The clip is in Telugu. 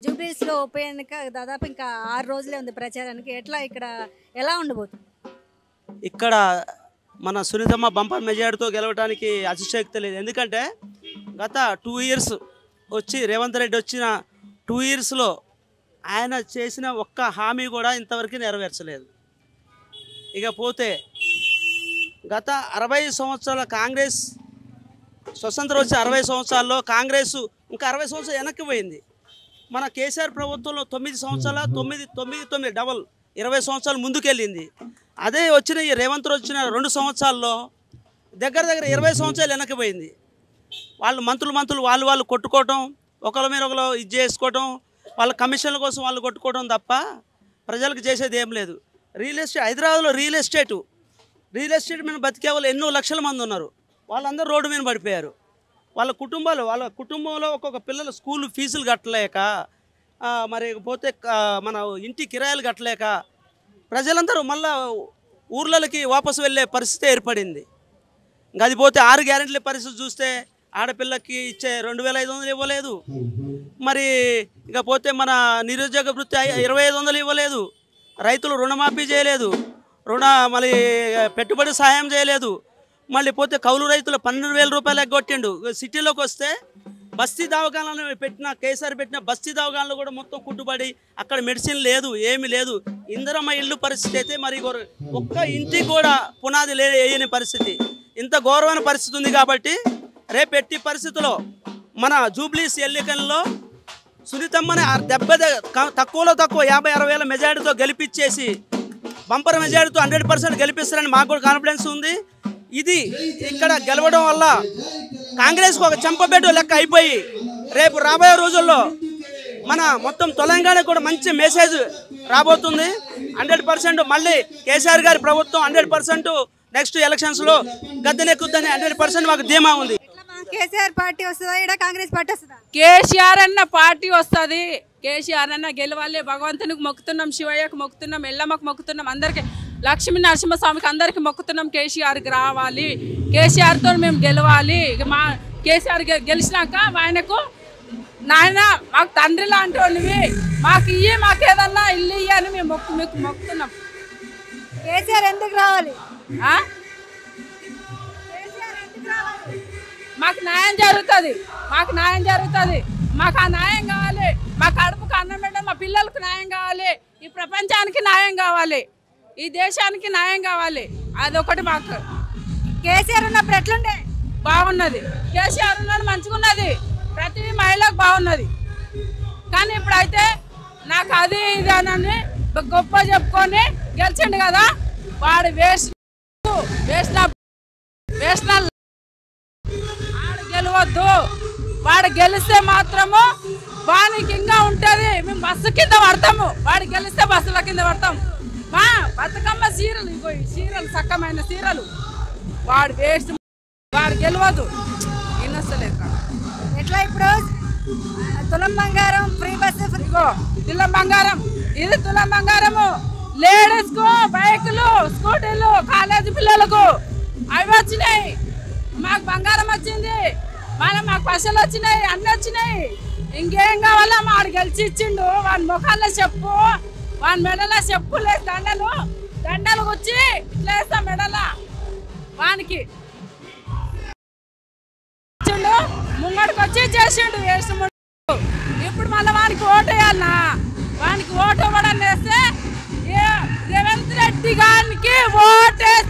జూబ్లీస్‌లో ఉప ఎన్నిక దాదాపు ఇంకా 6 రోజులే ఉంది ప్రచారానికి. ఇక్కడ ఎలా ఉండబోతుంది? ఇక్కడ మన సునీతమ్మ బంపర్ మెజారిటీతో గెలవడానికి అతిశయోక్తి లేదు. ఎందుకంటే గత 2 ఇయర్స్ వచ్చి రేవంత్ రెడ్డి వచ్చిన 2 ఇయర్స్లో ఆయన చేసిన ఒక్క హామీ కూడా ఇంతవరకు నెరవేర్చలేదు. ఇకపోతే గత 60 సంవత్సరాల కాంగ్రెస్ స్వతంత్రం వచ్చి 60 సంవత్సరాల్లో కాంగ్రెస్ ఇంకా 60 సంవత్సరాలు వెనక్కి పోయింది. మన కేసీఆర్ ప్రభుత్వంలో 9 సంవత్సరాల 9 డబల్ 20 సంవత్సరాలు ముందుకెళ్ళింది. అదే వచ్చిన ఈ రేవంత్ వచ్చిన 2 సంవత్సరాల్లో దగ్గర 20 సంవత్సరాలు వెనక్కిపోయింది. వాళ్ళు మంత్రులు వాళ్ళు కొట్టుకోవటం, ఒకరి మీద ఒకరు ఇది చేసుకోవటం, వాళ్ళ కమిషన్ల కోసం వాళ్ళు కొట్టుకోవడం తప్ప ప్రజలకు చేసేది ఏం లేదు. రియల్ ఎస్టేట్ హైదరాబాద్లో రియల్ ఎస్టేట్ మీద బతికే వాళ్ళు ఎన్నో లక్షల మంది ఉన్నారు. వాళ్ళందరూ రోడ్డు మీద పడిపోయారు. వాళ్ళ కుటుంబంలో ఒక్కొక్క పిల్లల స్కూల్ ఫీజులు కట్టలేక, మరి పోతే మన ఇంటి కిరాయిలు కట్టలేక ప్రజలందరూ మళ్ళా ఊర్లకి వాపసు వెళ్ళే పరిస్థితి ఏర్పడింది. ఇంకా అది పోతే 6 గ్యారెంటీల పరిస్థితి చూస్తే ఆడపిల్లకి ఇచ్చే 2500 ఇవ్వలేదు. మరి ఇక పోతే మన నిరుద్యోగ వృత్తి 2500 ఇవ్వలేదు. రైతులు రుణమాఫీ చేయలేదు. మళ్ళీ పెట్టుబడి సహాయం చేయలేదు. మళ్ళీ పోతే కౌలు రైతులు 12,000 రూపాయలు ఎగ్గొట్టిండు. సిటీలోకి వస్తే బస్తీ దవాఖానాలు కేసీఆర్ పెట్టిన బస్తీ దవాఖానాలు కూడా మొత్తం కుట్టుబడి అక్కడ మెడిసిన్ లేదు, ఏమీ లేదు. ఇందిరమ్మ ఇల్లు పరిస్థితి అయితే మరి ఒక్క ఇంటికి కూడా పునాది వేయని పరిస్థితి, ఇంత ఘోరమైన పరిస్థితి ఉంది. కాబట్టి రేపు ఎట్టి పరిస్థితుల్లో మన జూబ్లీస్ ఎన్నికల్లో సునీతమ్మని తక్కువ 50-60 వేల మెజారిటీతో గెలిపించేసి బంపర్ మెజారిటీతో 100% గెలిపిస్తారని మాకు కూడా కాన్ఫిడెన్స్ ఉంది. ఇది ఇక్కడ గెలవడం వల్ల కాంగ్రెస్కు ఒక చెంపబెట్టు లెక్క అయిపోయి రేపు రాబోయే రోజుల్లో మన మొత్తం తెలంగాణ కూడా మంచి మెసేజ్ రాబోతుంది. 100% మళ్ళీ కేసీఆర్ గారి ప్రభుత్వం 100% నెక్స్ట్ ఎలక్షన్స్లో గద్దెనెక్కుద్దని 100% మాకు ధీమా ఉంది. కేసీఆర్ పార్టీ వస్తుందా, కాంగ్రెస్ పార్టీ వస్తుందా? కేసీఆర్ అన్న పార్టీ వస్తుంది. కేసీఆర్ అన్న గెలవాలి. భగవంతునికి మొక్కుతున్నాం, శివయ్యకు మొక్కుతున్నాం, ఎల్లమ్మకు మొక్కుతున్నాం, అందరికి లక్ష్మీ నరసింహస్వామికి అందరికి మొక్కుతున్నాం. కేసీఆర్కి రావాలి, కేసీఆర్తో మేము గెలవాలి. మా కేసీఆర్ గెలిచినాక ఆయనకు నాయన మాకు తండ్రి లాంటి వాళ్ళవి, మాకు మాకేదన్నా ఇల్లు ఇయ్యి అని మేము మీకు మొక్కుతున్నాం. కేసీఆర్ ఎందుకు రావాలి? మాకు న్యాయం జరుగుతుంది, మాకు ఆ న్యాయం కావాలి. మా కడుపుకు అన్నం పెట్టడం, మా పిల్లలకు న్యాయం కావాలి, ఈ ప్రపంచానికి న్యాయం కావాలి, ఈ దేశానికి న్యాయం కావాలి. అదొకటి మాకు. కేసీఆర్ ఉన్నప్పుడు ఎట్లుండే? బాగున్నది. కేసీఆర్ ఉన్నది మంచిగా ఉన్నది, ప్రతి మహిళకు బాగున్నది. కానీ ఇప్పుడైతే నాకు అది ఇది అని గొప్ప చెప్పుకొని గెలిచిండు కదా, వాడు వేస్ట్ వాడు గెలవద్దు. వాడు గెలిస్తే మాత్రము వానికి ఇంకా ఉంటుంది. మేము బస్సు కింద పడతాము, వాడు గెలిస్తే బస్సుల కింద పడతాం. మా బతుకమ్మ సీరలు, ఇగో ఈ సీరలు చక్కమైన సీరలు. వాడు వేస్ట్, వాడు గెలవదు. ఇన్నొస్తలేదు ఎట్లా ఇప్పుడు తులం బంగారం ఫ్రీ బస్సు? ఇగో తులం బంగారం, ఇది తులం బంగారము. లేడీస్కు బైకులు, స్కూటీలు, కాలేజీ పిల్లలకు అవి వచ్చినాయి. మాకు బంగారం వచ్చింది, మాకు పైసలు వచ్చినాయి, అన్నీ వచ్చినాయి. ఇంకేం కావాలా? వాడు గెలిచి ఇచ్చిండు. వాడి ముఖాల్లో చెప్పు, వాడి మెడలో చెప్పు లేదు, దండలు గుచ్చి ఇట్లా వేస్తాం మెడల. వానికి ఇచ్చిండు, ముంగడికి వచ్చి చేసిండు వేసుకుండు. ఇప్పుడు మళ్ళీ వానికి ఓటు వేయాలనా? వానికి ఓటు ఇవ్వడం వేస్తే రేవంత్ రెడ్డి గారికి ఓటేసి